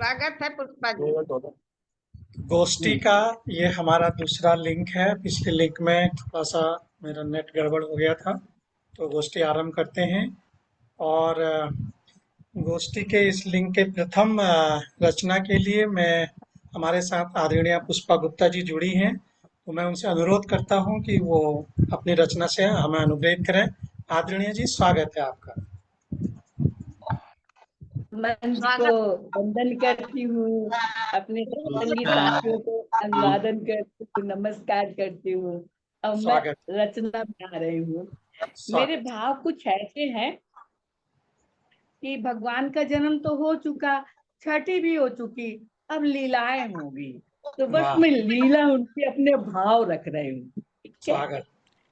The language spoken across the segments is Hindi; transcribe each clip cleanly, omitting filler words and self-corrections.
स्वागत है पुष्पा जी। गोष्ठी का ये हमारा दूसरा लिंक है। पिछले लिंक में थोड़ा सा मेरा नेट गड़बड़ हो गया था, तो गोष्ठी आरंभ करते हैं। और गोष्ठी के इस लिंक के प्रथम रचना के लिए मैं हमारे साथ आदरणीय पुष्पा गुप्ता जी जुड़ी हैं, तो मैं उनसे अनुरोध करता हूं कि वो अपनी रचना से हमें अनुग्रहित करें। आदरणीय जी, स्वागत है आपका। मंच को स्वागत। वंदन करती हूँ। अपने सत्संगी नमस्कार। साथियों को अभिवादन करती हूँ, नमस्कार करती हूँ। अब मैं स्वागत रचना बना रही हूँ। मेरे स्वागत। भाव कुछ ऐसे हैं कि भगवान का जन्म तो हो चुका, छठी भी हो चुकी, अब लीलाएं होंगी। तो बस वाह, मैं लीला उनके अपने भाव रख रही हूँ। ठीक है। स्वागत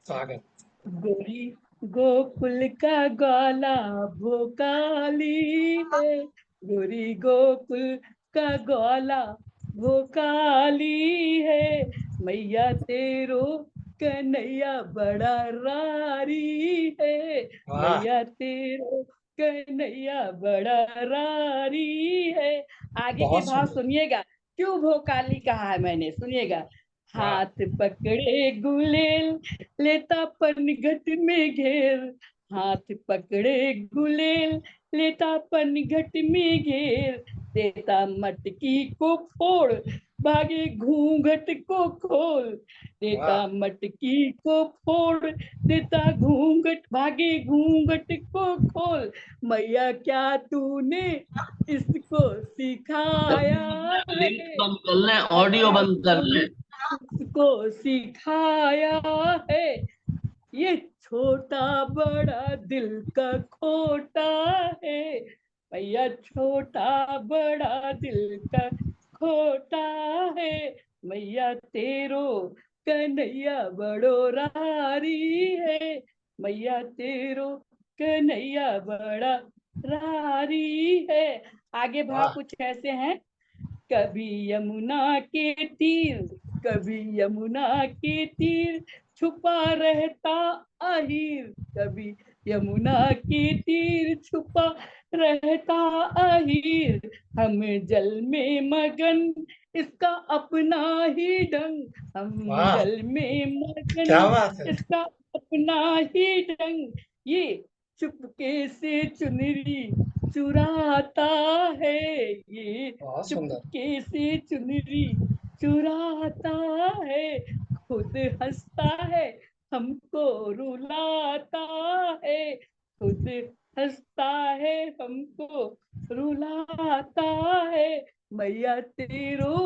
स्वागत। गोरी गोकुल का ग्वाला भोकाली है, गोरी गोकुल का ग्वाला भोकाली है। मैया तेरो कन्हैया बड़ा रारी है, वाह, मैया तेरो कन्हैया बड़ा रारी है। आगे के बहुत भाव सुंदर। सुनिएगा। क्यों भोकाली कहा है मैंने, सुनिएगा। वाह, हाथ पकड़े गुलेल लेता पनघट में घेर, हाथ पकड़े गुलेल लेता पनघट में घेर। देता मटकी को फोड़ भागे घूंघट को खोल, वाह, देता मटकी को फोड़ देता घूंघट भागे घूंघट को खोल। मैया क्या तूने इसको सिखाया लिंक है, बंद कर लें, ऑडियो क्या बंद कर तूने लें। इसको सिखाया है। ये छोटा बड़ा दिल का खोटा है, भैया छोटा बड़ा दिल का खोटा है। मैया तेरो कन्हैया बड़ो रारी है, मैया तेरो कन्हैया बड़ा रारी है। आगे भाव वाह, कुछ ऐसे हैं। कभी यमुना के तीर, कभी यमुना के तीर छुपा रहता अहीर, कभी यमुना के तीर छुपा रहता अहीर। हम जल में मगन इसका अपना ही ढंग, हम वाह, जल में मगन क्या बात है। इसका अपना ही ढंग। ये चुपके से चुनरी चुराता है, ये बहुत सुंदर। चुपके से चुनरी चुराता है। खुद हंसता है हमको रुलाता है, खुद हंसता है हमको रुलाता है। मैया तेरो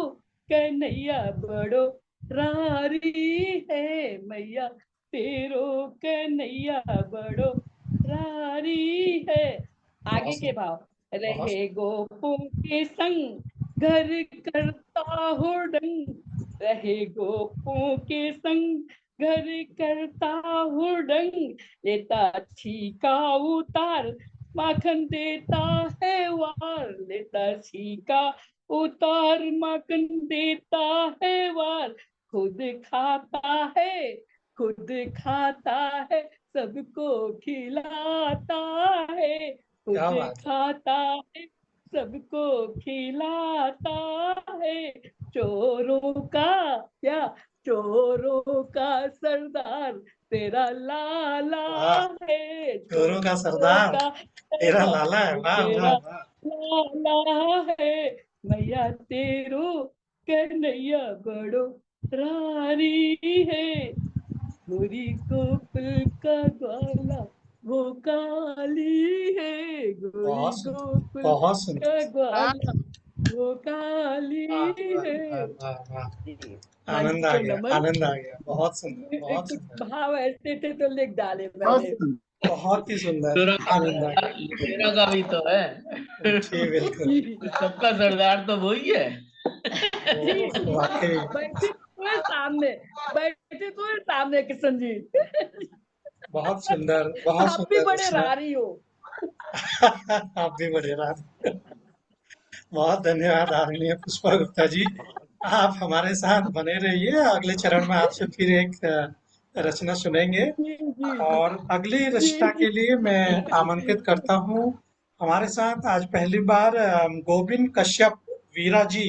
कन्हैया बड़ो रारी है, मैया तेरो कन्हैया बड़ो रारी है। बहुत आगे के सुंदर। भाव। बहुत रहे गोपों के संग घर करता हो डंग, रहे गोपों के संग घर करता हो डंग। लेता छीका उतार माखन देता है वार, लेता छीका उतार माखन देता है वार। खुद खाता है, खुद खाता है, सबको खिलाता है, क्या खुद बात है। खाता है, सबको खिलाता है। चोरों का क्या, चोरों का सरदार तेरा लाला वाह, है, चोरों का चोरों सरदार का तेरा लाला है। सरदार वाह वाह तेरा वाह। लाला है। मैया तेरो कन्हैया बड़ो रानी है, गोरी गोकुल का ग्वाला वो काली है, गोरी बहुत सुंदर। गोकुल बहुत का सुंदर। हाँ, ग्वाला वो काली वाह वाह है। वाह वाह वाह। मंच आनंद आ को गया, नमन। आनंद आ गया। बहुत सुंदर, बहुत कुछ सुंदर। भाव ऐसे थे तो लिख डाले बहुत मैंने। सुंदर। बहुत ही सुंदर। तेरा आनंद आ गया। तेरा का भी तो है। जी बिल्कुल। जी सबका सरदार तो वही है। वो जी जी। वाकई बैठे तो है सामने, बैठे तो है सामने किशन जी। बहुत सुंदर, बहुत आप भी सुंदर बड़े रचना। रारी हो। आप भी बड़े रात। बहुत धन्यवाद आदरणीय पुष्पा गुप्ता जी। आप हमारे साथ बने रहिए, अगले चरण में आपसे फिर एक रचना सुनेंगे। जी जी और अगली जी रचना जी के लिए मैं आमंत्रित करता हूँ। हमारे साथ आज पहली बार गोविंद कश्यप वीरा जी,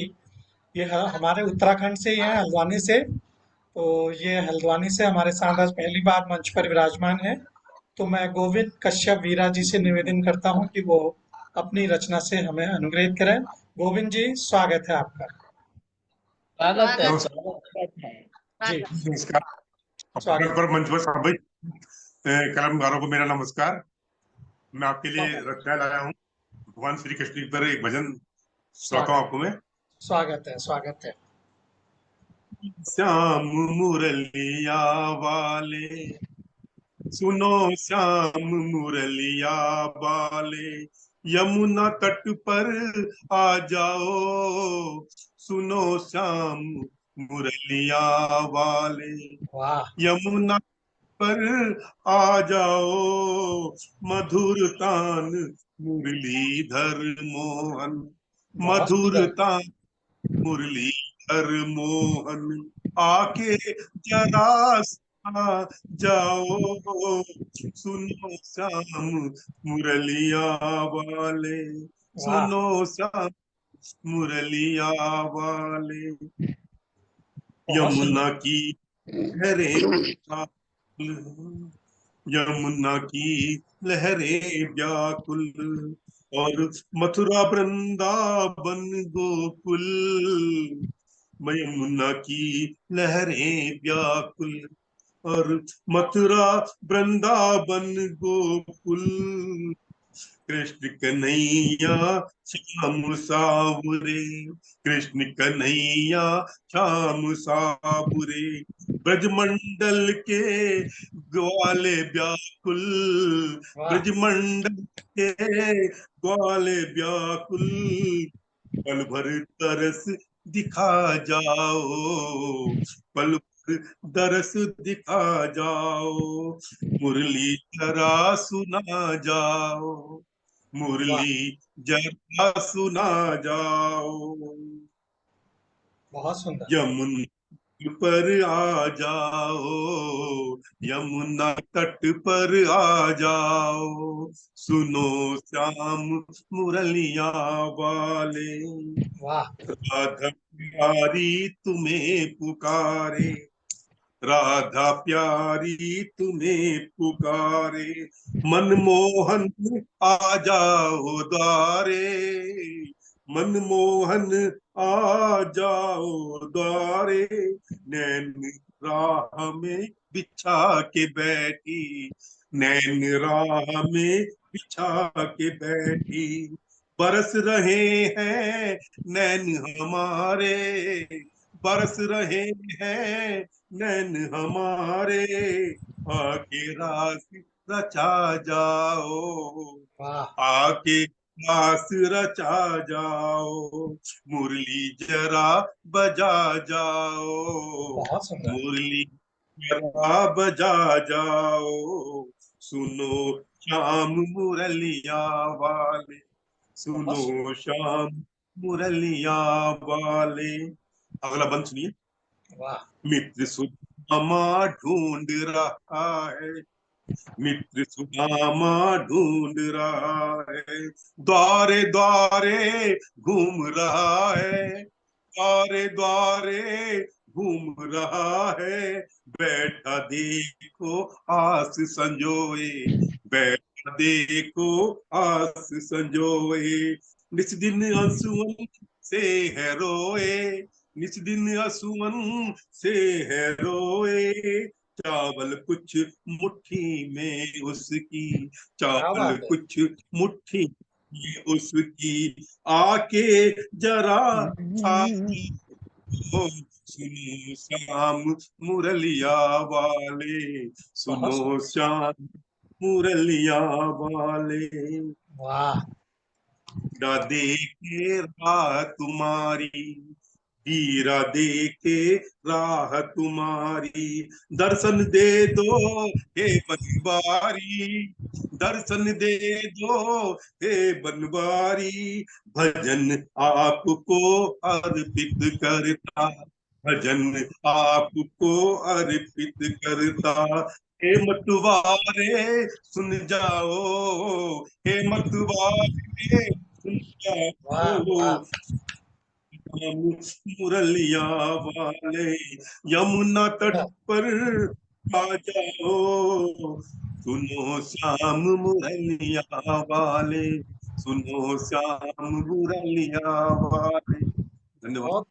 ये हमारे उत्तराखंड से ही हैं, हल्द्वानी से। तो ये हल्द्वानी से हमारे साथ आज पहली बार मंच पर विराजमान है। तो मैं गोविंद कश्यप वीरा जी से निवेदन करता हूँ कि वो अपनी रचना से हमें अनुग्रहित करें। गोविंद जी, स्वागत है आपका। स्वागत है, नमस्कार। स्वागत है। जी, नमस्कार। स्वागत। पर मंच पर सभी कलमकारों को मेरा नमस्कार। मैं आपके लिए स्वागत रचना लाया हूँ। भगवान श्री कृष्ण पर एक भजन सुनाता हूँ स्वागत आपको मैं। स्वागत है, स्वागत है। श्याम मुरलिया वाले, सुनो श्याम मुरलिया वाले, यमुना तट पर आ जाओ, सुनो श्याम मुरलिया वाले, वाह, यमुना पर आ जाओ, मधुर तान मुरलीधर मोहन, बहुत मधुर सुंदर। तान मुरलीधर मोहन, आके जरा सा जाओ, सुनो श्याम मुरलिया वाले, वाह, सुनो श्याम मुरलिया वाले, बहुत सुंदर। यमुना की लहरें, यमुना की लहरें व्याकुल, और मथुरा वृंदावन गोकुल, यमुना की लहरें व्याकुल, और मथुरा वृंदावन गोकुल, कृष्ण कन्हैया श्याम सावरे, कृष्ण कन्हैया श्याम सावरे, ब्रजमंडल के ग्वाले व्याकुल, वाह, ब्रजमंडल के ग्वाले व्याकुल, पल भर तरस दिखा जाओ, पल भर दरस दिखा जाओ, मुरली जरा सुना जाओ, वाह, मुरली जरा सुना जाओ, बहुत सुंदर। यमुना पर आ जाओ, यमुना तट पर आ जाओ, सुनो श्याम मुरलिया वाले, वाह, राधा प्यारी तुम्हें पुकारे, राधा प्यारी तुम्हें पुकारे, मनमोहन आ जाओ द्वारे, मनमोहन आ जाओ द्वारे, नैन राह में बिछा के बैठी, नैन राह में बिछा के बैठी, बरस रहे हैं नैन हमारे, बरस रहे हैं नैन हमारे, आके रास रचा जाओ, वाह, आके रास रचा जाओ, मुरली जरा बजा जाओ, बहुत सुंदर। मुरली जरा बजा जाओ, सुनो श्याम मुरलिया वाले, बहुत सुंदर। सुनो श्याम मुरलिया वाले। अगला बंद सुनिए। वाह, मित्र सुदामा ढूंढ रहा है, मित्र सुदामा ढूंढ रहा है, द्वारे द्वारे घूम रहा है, द्वारे द्वारे घूम रहा है, बैठा देखो आस संजोए, बैठा देखो आस संजोए, निस दिन अंशुमन से है रोए, निस दिन असुमन से है रोए, चावल कुछ मुट्ठी में उसकी, क्या चावल बात है। कुछ मुट्ठी में उसकी, आके जरा छाती को, सुनो श्याम मुरलिया वाले, बहुत सुनो सुंदर। श्याम मुरलिया वाले, वाह, राधे के राह तुम्हारी, हीरा दे के राह तुम्हारी, दर्शन दे दो हे बनवारी, दर्शन दे दो हे बनवारी, भजन आपको अर्पित करता, भजन आपको अर्पित करता, हे मतवारे सुन जाओ, हे मतवारे सुन वाह, जाओ, वाह, मुरलिया वाले यमुना तट पर आ जाओ, सुनो श्याम मुरलिया वाले, सुनो श्याम मुरलिया वाले। धन्यवाद। बहुत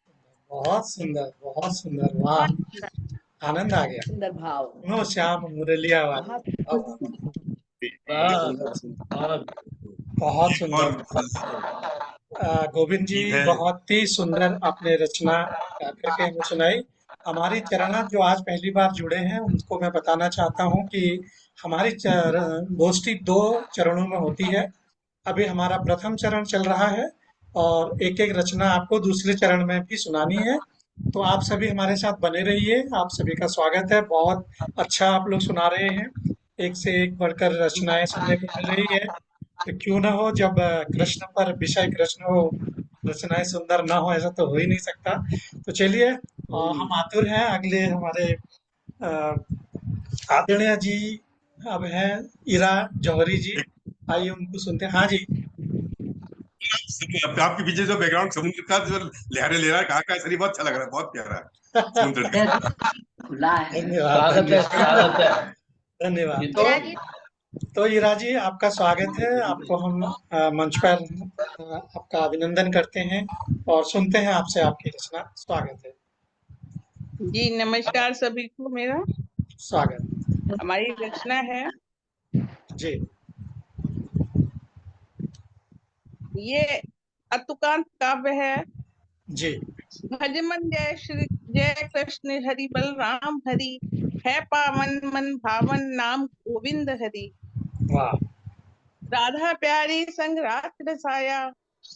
बहुत सुंदर, वाह, आनंद आ गया। सुंदर भाव। सुनो श्याम मुरलिया वाले, बहुत बहुत सुंदर। गोविंद जी, है। बहुत ही सुंदर आपने रचना गा करके हमें सुनाई। हमारी चरणा जो आज पहली बार जुड़े हैं उनको मैं बताना चाहता हूँ कि हमारी गोष्ठी 2 चरणों में होती है। अभी हमारा प्रथम चरण चल रहा है और एक एक रचना आपको दूसरे चरण में भी सुनानी है। तो आप सभी हमारे साथ बने रहिए, आप सभी का स्वागत है। बहुत अच्छा आप लोग सुना रहे हैं, एक से एक बढ़कर रचनाएं सुनने को मिल रही है। तो क्यों ना हो, जब कृष्ण पर विषय कृष्ण हो, रचनाएं सुंदर ना हो, ऐसा तो हो ही नहीं सकता। तो चलिए, हम आतुर हैं अगले हमारे अ, आदरणीय जी अब हैं इरा जौहरी जी। आइए उनको सुनते हैं। हाँ जी। आपके पीछे जो बैकग्राउंड समुद्र का जो लहरें ले रहा है, कहाँ का शरीर बहुत अच्छा लग रहा है, बहुत प्यारा है समुद्र का। खुला है। धन्यवाद, स्वागत है, स्वागत है। धन्यवाद। ये तो इरा जी, आपका स्वागत है। आपको हम मंच पर आपका अभिनंदन करते हैं और सुनते हैं आपसे आपकी रचना। स्वागत है। जी नमस्कार सभी को मेरा। स्वागत। हमारी रचना है, जी। ये अतुकांत काव्य है। जी। भजमन जय कृष्ण हरि बलराम हरि, है पावन मन भावन नाम गोविंद हरि। वाह। राधा प्यारी संग रात रसाया,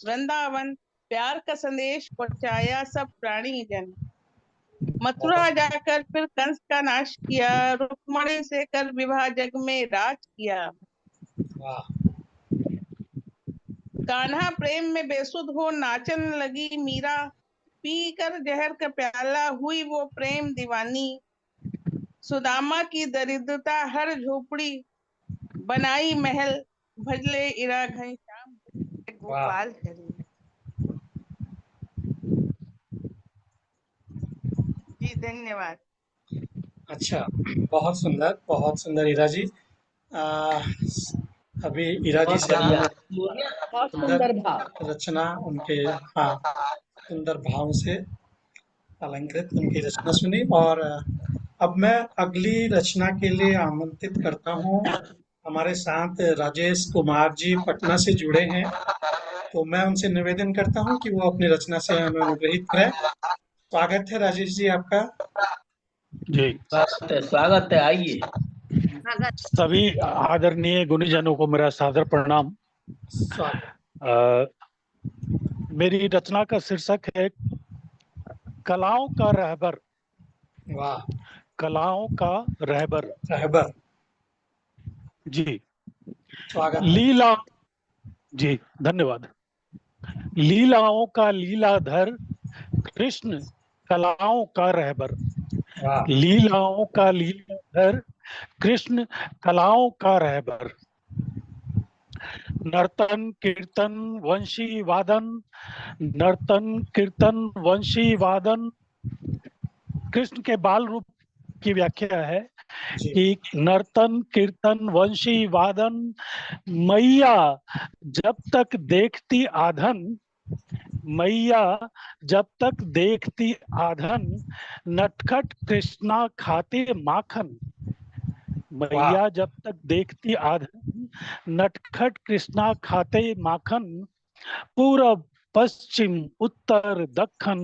वृंदावन प्यार का संदेश पहुंचाया सब प्राणी जन। मथुरा जाकर फिर कंस का नाश किया, रुक्मणी से कर विवाह जग में राज किया। वाह। कान्हा प्रेम में बेसुध हो नाचन लगी मीरा, पी कर जहर का प्याला हुई वो प्रेम दीवानी। सुदामा की दरिद्रता हर झोपड़ी, बनाई महल भजले इरा घनश्याम गोपाल हरि। जी धन्यवाद। अच्छा, बहुत सुंदर इरा जी। आ, अभी इरा जी बहुत से बढ़िया। हमने बहुत सुंदर सुंदर भाव। रचना उनके, हाँ, सुंदर भाव से अलंकृत उनकी रचना सुनी। और अब मैं अगली रचना के लिए आमंत्रित करता हूँ। हमारे साथ राजेश कुमार जी पटना से जुड़े हैं, तो मैं उनसे निवेदन करता हूँ कि वो अपनी रचना से हमें अनुग्रहित करें। स्वागत है राजेश जी आपका। जी, स्वागत है, आइए। सभी आदरणीय गुणीजनों को मेरा सादर प्रणाम। स्वागत। मेरी रचना का शीर्षक है कलाओं का रहबर। वाह। कलाओं का रहबर। रहबर। जी। स्वागत। लीला। जी, धन्यवाद। लीलाओं का लीलाधर कृष्ण, कलाओं का रहबर। वाह। लीलाओं का लीलाधर कृष्ण, कलाओं का रहबर। नर्तन कीर्तन वंशी वादन, नर्तन कीर्तन वंशी वादन। कृष्ण के बाल रूप की व्याख्या है जी। कि नर्तन कीर्तन वंशी वादन, मैया जब तक देखती आधन, मैया जब तक देखती आधन, नटखट कृष्णा खाते माखन। मैया जब तक देखती आधन, नटखट कृष्णा खाते माखन। पूरब पश्चिम उत्तर दक्षिण,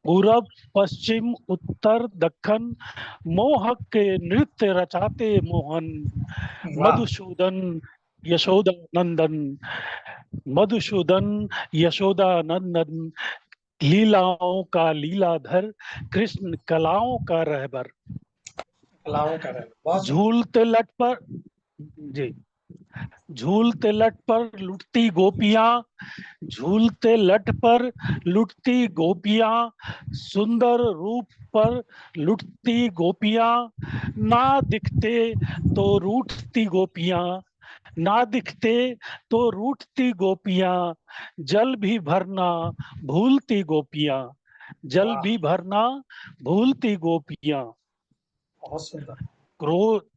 पूरब पश्चिम उत्तर दक्षिण, मोहक के नृत्य रचाते मोहन। वाह। मधुसूदन यशोदा नंदन, मधुसूदन यशोदा नंदन। लीलाओं का लीलाधर कृष्ण, कलाओं का रहबर। कलाओं का रहबर, बहुत सुंदर। झूलते लट पर, जी, झूलते लट पर लुटती गोपियां, झूलते लट पर लुटती गोपियां, सुंदर रूप पर लुटती गोपियां, ना दिखते तो रूठती गोपियां, ना दिखते तो रूठती गोपियां, जल भी भरना भूलती गोपियां, जल वाह, भी भरना भूलती गोपियां। बहुत सुंदर। क्रोध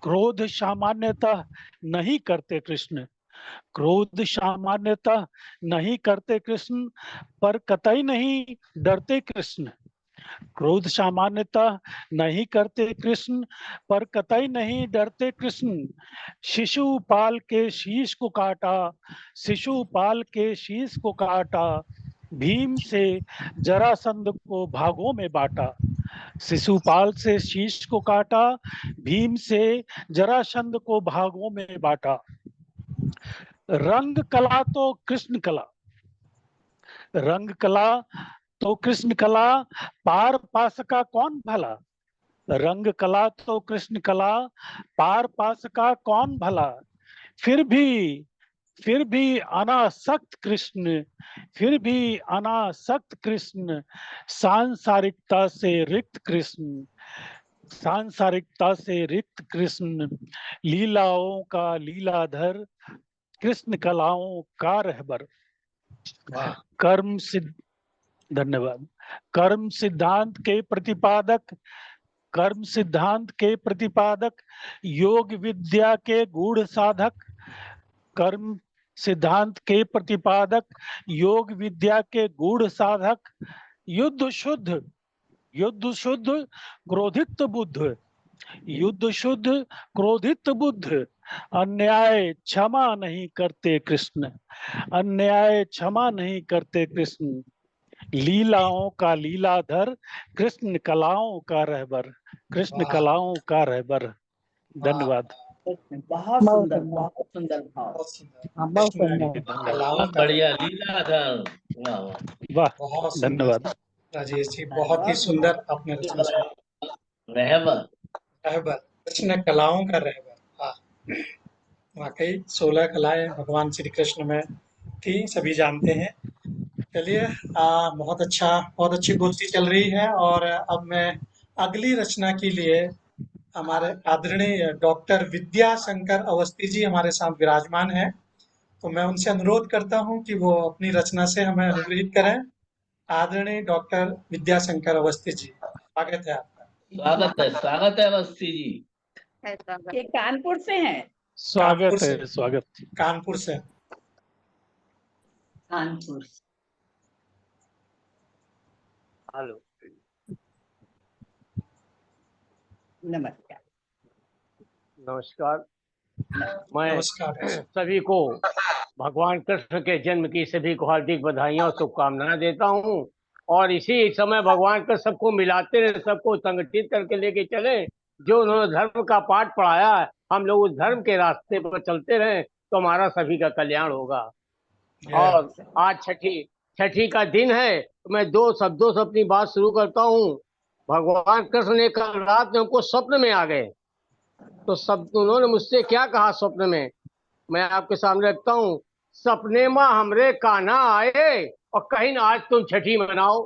क्रोध सामान्यतः नहीं करते कृष्ण, क्रोध सामान्यतः नहीं करते कृष्ण, पर कतई नहीं डरते कृष्ण। क्रोध सामान्यतः नहीं करते कृष्ण, पर कतई नहीं डरते कृष्ण। शिशुपाल के शीश को काटा, शिशुपाल के शीश को काटा, भीम से जरासंध को भागों में बांटा। शिशुपाल से शीश को काटा, भीम से जरासंध को भागों में बांटा। रंग कला तो कृष्ण कला, रंग कला तो कृष्ण कला, पार पा सका कौन भला। रंग कला तो कृष्ण कला, पार पा सका कौन भला। फिर भी अनासक्त कृष्ण, फिर भी अनासक्त कृष्ण, सांसारिकता से रिक्त कृष्ण, सांसारिकता से रिक्त कृष्ण, लीलाओं का लीलाधर, कृष्ण कलाओं का रहबर। वाह, कर्म सिद्ध, धन्यवाद। कर्म सिद्धांत के प्रतिपादक, कर्म सिद्धांत के प्रतिपादक, योग विद्या के गूढ़ साधक। कर्म सिद्धांत के प्रतिपादक, योग विद्या के गूढ़ साधक। युद्ध शुद्ध, युद्ध शुद्ध क्रोधित बुद्ध, युद्ध शुद्ध क्रोधित बुद्ध। अन्याय क्षमा नहीं करते कृष्ण, अन्याय क्षमा नहीं करते कृष्ण, लीलाओं का लीलाधर, कृष्ण कलाओं का रहबर, कृष्ण वाह, कलाओं का रहबर। वाह, धन्यवाद। बहुत बहुत सुंदर, सुंदर। बहुत सुंदर भाव। बहुत सुंदर। हाँ, बहुत कृष्ण सुंदर। धन्यवाद। कलाओं बहुत का बढ़िया लीलाधर। वाह वाह। वाह, बहुत सुंदर। धन्यवाद। राजेश जी, बहुत ही बहुत सुंदर आपने रचना सुनाई। रहबर। रहबर, कृष्ण कलाओं का रहबर। वाह, वाकई 16 कलाएं भगवान श्री कृष्ण में थी, सभी जानते हैं। चलिए, बहुत अच्छी गोष्ठी चल रही है और अब मैं अगली रचना के लिए हमारे आदरणीय डॉक्टर विद्याशंकर अवस्थी जी हमारे साथ विराजमान हैं। तो मैं उनसे अनुरोध करता हूं कि वो अपनी रचना से हमें अनुग्रहित करें। आदरणीय डॉक्टर विद्याशंकर अवस्थी जी, स्वागत है आपका। स्वागत है अवस्थी जी। ये कानपुर से हैं। कानपुर स्वागत से, है, स्वागत। कानपुर से। कानपुर से। हेलो, नमस्कार। नमस्कार। मैं नमस्कार। सभी को भगवान कृष्ण के जन्म की सभी को हार्दिक बधाइयाँ और शुभकामनाएं देता हूँ। और इसी समय भगवान का सबको मिलाते रहे, सबको संगठित करके लेके चले। जो उन्होंने धर्म का पाठ पढ़ाया है, हम लोग उस धर्म के रास्ते पर चलते रहे तो हमारा सभी का कल्याण होगा। और आज छठी छठी का दिन है, तो मैं दो शब्दों से अपनी बात शुरू करता हूँ। भगवान कृष्ण ने कल रात में हमको स्वप्न में आ गए, तो सब उन्होंने मुझसे क्या कहा स्वप्न में, मैं आपके सामने रखता हूँ। सपने में हमरे कान्हा आए और कहीं ना आज तुम छठी मनाओ।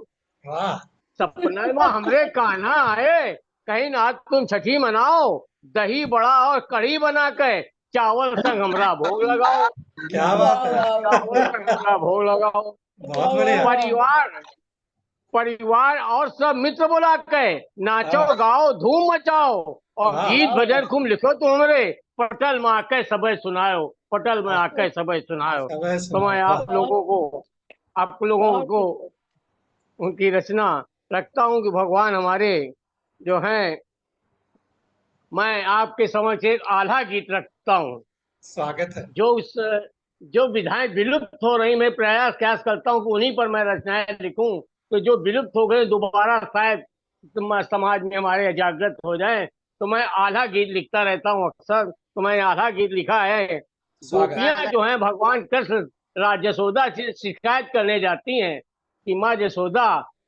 वाह, सपने में हमरे कान्हा आए, कहीं ना आज तुम छठी मनाओ। दही बड़ा और कढ़ी बना के चावल संग हमरा भोग लगाओ। क्या बात वाह है। वाह वाह चावल संग हमरा भोग लगाओ। बहुत बढ़िया। परिवार परिवार और सब मित्र बुला के नाचो हाँ, गाओ धूम मचाओ। और वाह, गीत वाह भजन खूब लिखो तुम हमरे पटल में आके सबे सुनायो, पटल में आके सबे सुनायो। समय तो सुना। मैं वाह, आप लोगों बहुत को उनकी रचना रखता हूँ कि भगवान हमारे जो हैं। मैं आपके समक्ष एक आल्हा गीत रखता हूँ। स्वागत है। जो उस जो विधाएं विलुप्त हो रही, मैं प्रयास करता हूँ कि उन्हीं पर मैं रचनाएं लिखूं, तो जो विलुप्त हो गए दोबारा शायद समाज में हमारे जागृत हो जाए। तो मैं आल्हा गीत लिखता रहता हूँ अक्सर। तो मैं आल्हा गीत लिखा है। स्वागत। गोपियां जो हैं भगवान कृष्ण यशोदा से शिकायत करने जाती हैं कि माँ यशोदा,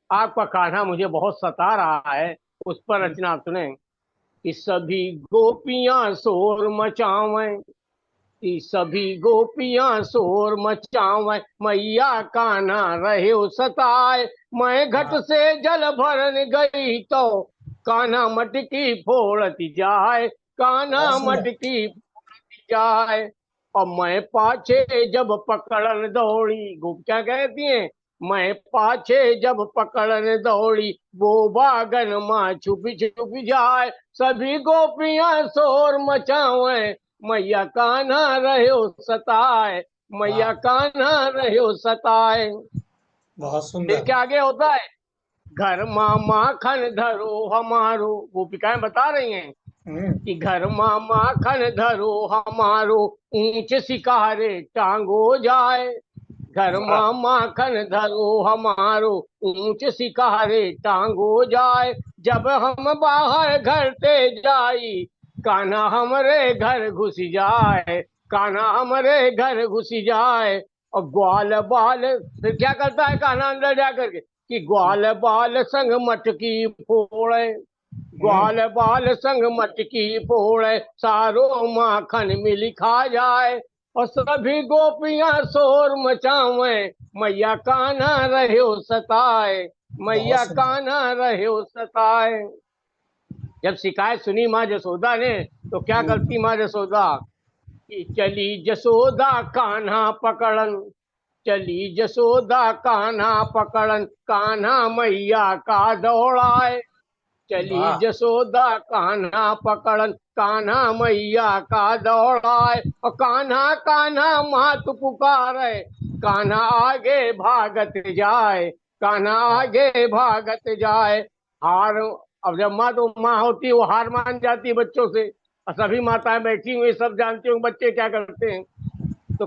आपका कान्हा मुझे बहुत सता रहा है। उस पर रचना आप सुने कि सभी गोपियां शोर मचावें, कि सभी गोपियां शोर मचावे, मैया कान्हा रहे सताए। मैं घट से जल भरन गई तो कान्हा मटकी फोड़ती जाए, कान्हा बहुत सुंदर। मटकी जाए। और मैं पाछे जब पकड़न दौड़ी, गोप क्या कहती हैं, मैं पाछे जब पकड़न दौड़ी, वो बागन माँ छुपी छुपी जाए। सभी गोपियां शोर मचावे, मैया कान्हा रहो सताए, मैया कान्हा रहो सताए। बहुत फिर सुंदर। क्या आगे होता है, घर माँ माखन धरो हमारो, गोपिकाएं बता रही हैं कि घर माँ माखन धरो हमारो, ऊंच शिकारे टांगो जाए। घर माँ माखन धरो हमारो, ऊंच शिकारे टांगो जाए। जब हम बाहर घर ते जाई, कान्हा हमरे घर घुस जाए, कान्हा हमरे घर घुस जाए। और ग्वाल बाल, फिर क्या करता है कान्हा अंदर जाकर के, कि ग्वाल बाल संग मटकी फोड़े, ग्वाल बाल संग मटकी फोड़े, सारो माखन मिल खा जाए। और सभी गोपियां शोर मचावे, मैया कान्हा रहो सताए, मैया कान्हा रहो सताए। जब शिकायत सुनी माँ जसोदा ने, तो क्या करती माँ जसोदा, कि चली जसोदा कान्हा पकड़न, चली जसोदा कान्हा पकड़न, कान्हा मैया का दौड़ाए। चली जसोदा कान्हा पकड़न, कान्हा मैया का दौड़ाए। और कान्हा कान्हा मात पुकारे, कान्हा आगे भागत जाए, कान्हा आगे भागत जाए। हार, अब जब माँ तो माँ होती है, वो हार मान जाती है बच्चों से। और सभी माताएं बैठी हुई सब जानती हूँ बच्चे क्या करते हैं। तो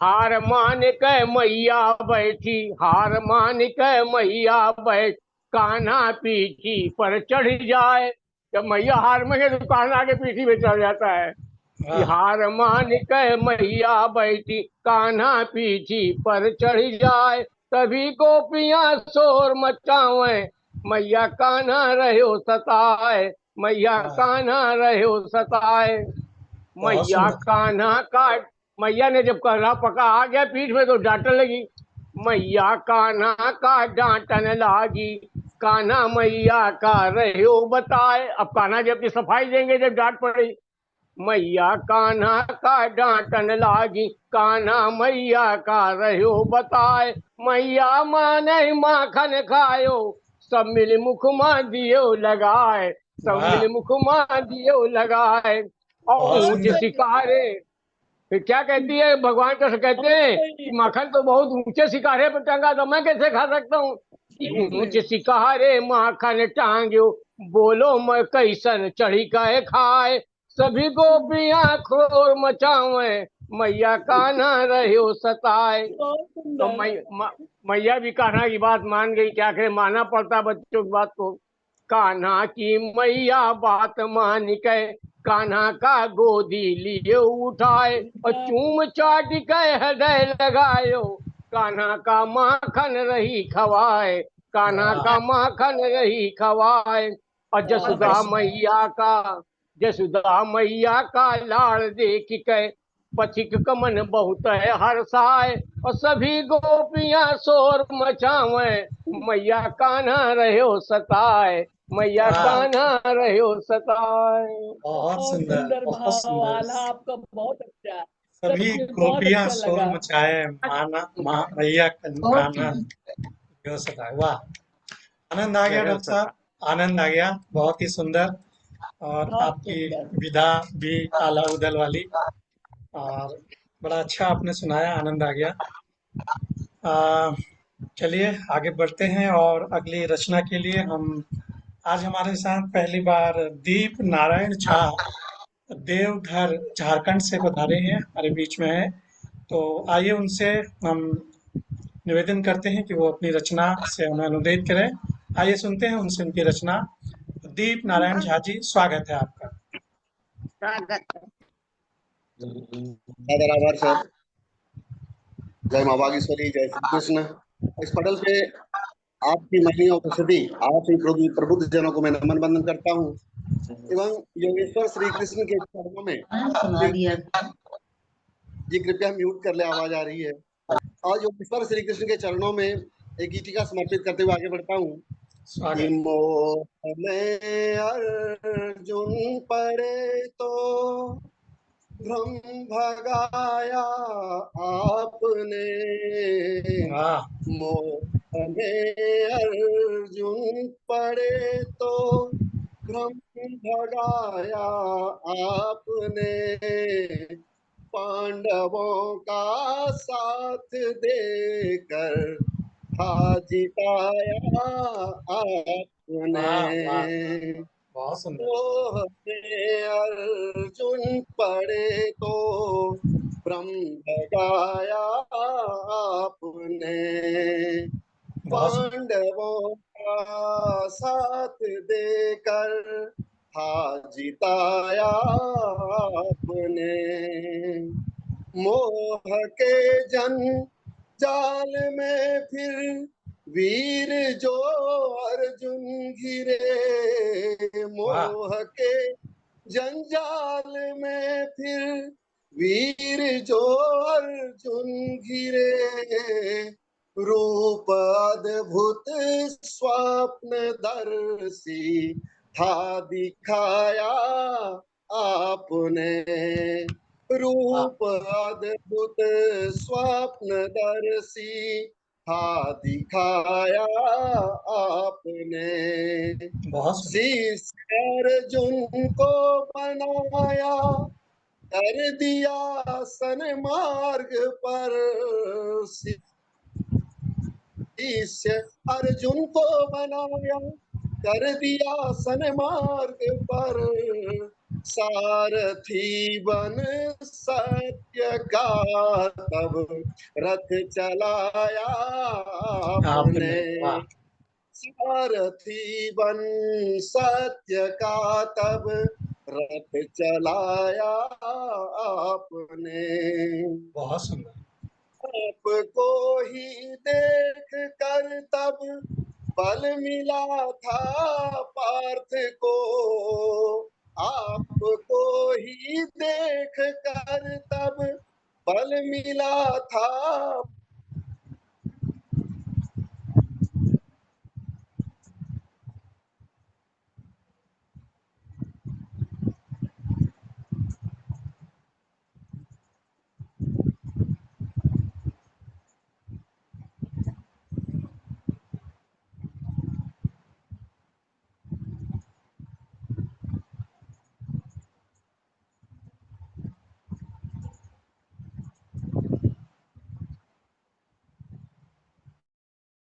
हार मान के मैया बैठी, हार मान के मैया बैठ, कान्हा पीठी पर चढ़ जाए। जब मैया हार में तो कान्हा के पीठी में चढ़ जाता है कि हार मान के मैया बैठी, कान्हा पीठी पर चढ़ जाए। तभी गोपियां शोर मचावे, मैया कान्हा रहो सताए, मैया कान्हा रहो सताए। मैया कान्हा का, मैया ने जब कान्हा पका आ गया पीठ में तो डांटने लगी, मैया कान्हा का डांटन लागी, कान्हा मैया का रहो बताए। अब कान्हा जी अपनी सफाई देंगे जब डांट पड़ी। मैया कान्हा का डांटन लागी, कान्हा मैया का रहो बताए। मैया माने माखन खायो, सब मिल मुख माँ दियो लगाए, सब मिल मुख माँ दियो लगाए। और ऊंच शिकारे, फिर क्या कहती है, भगवान कृष्ण कहते हैं कि माखन तो बहुत ऊंचे शिकारे पर टंगा, तो मैं कैसे खा सकता हूँ। ऊंच शिकारे माखन टांग्यो, बोलो मैं कैसन चढ़ी कहे खाए। सभी गोपियां शोर मचावे, मैया कान्हा रहो सताए। तो मैया भी कान्हा की बात मान गई, क्या करे, मानना पड़ता बच्चों की बात को। कान्हा की मैया बात मान के, कान्हा का गोदी लिए उठाए। और चूम चाट के हृदय लगायो, कान्हा का माखन रही खवाए, कान्हा का माखन रही खवाए। और जसोदा मैया का, जसोदा मैया का लाड़ देख के, पथिक कमन बहुत है हर्षाए। और सभी गोपियां शोर मचावे, मैया कान्हा रहो सताए, मैया कान्हा रहो सताए। बहुत सुंदर, बहुत सुंदर। आपका बहुत अच्छा, सभी गोपियां शोर मचाए, माना मैया कान्हा रहो सताए। वाह, आनंद आ गया डॉक्टर साहब, आनंद आ गया, बहुत ही सुंदर। और आपकी विधा भी आला उदल वाली, और बड़ा अच्छा आपने सुनाया, आनंद आ गया। चलिए आगे बढ़ते हैं और अगली रचना के लिए हम, आज हमारे साथ पहली बार दीप नारायण झा देवघर झारखंड से पधारे हैं, हमारे बीच में है। तो आइए उनसे हम निवेदन करते हैं कि वो अपनी रचना से हमें अनुदेत करें। आइए सुनते हैं उनसे उनकी रचना। दीप नारायण झा जी, स्वागत है आपका। आभार सर। जय माँ बागेश्वरी, जय श्री कृष्ण। इस पटल पे आपकी महनीय उपस्थिति, आप प्रबुद्ध जनों को मैं नमन बंदन करता हूँ एवं योगेश्वर श्री कृष्ण के चरणों में जी, कृपया म्यूट कर ले, आवाज आ रही है। और योगेश्वर श्री कृष्ण के चरणों में एक गीतिका समर्पित करते हुए आगे बढ़ता हूँ। मोह में अर्जुन पड़े तो भ्रम भगाया आपने, वाह मोह में अर्जुन पड़े तो भ्रम भगाया आपने, पांडवों का साथ देकर था जिताया आपने। वाह बहुत सुंदर। मोह में अर्जुन पड़े तो भ्रम भगाया आपने, बहुत सुंदर। पांडवों का साथ देकर था जिताया आपने। मोह के जाल में फिर वीर जो अर्जुन घिरे, मोह के जंजाल में फिर वीर जो अर्जुन घिरे, रूप अद्भुत स्वप्न दर्शी था दिखाया आपने, रूप अद्भुत स्वप्न दर्शी था दिखाया आपने। बहुत सुंदर। शीश अर्जुन को बनाया, कर दिया सन्मार्ग पर, शीश अर्जुन को बनाया, कर दिया सन्मार्ग पर, सारथी बन सत्य का तब रथ चलाया आपने आपने, सारथी बन सत्य का तब रथ चलाया आपने। बहुत सुंदर। आपको ही देख कर तब बल मिला था पार्थ को, आपको ही देख कर तब बल मिला था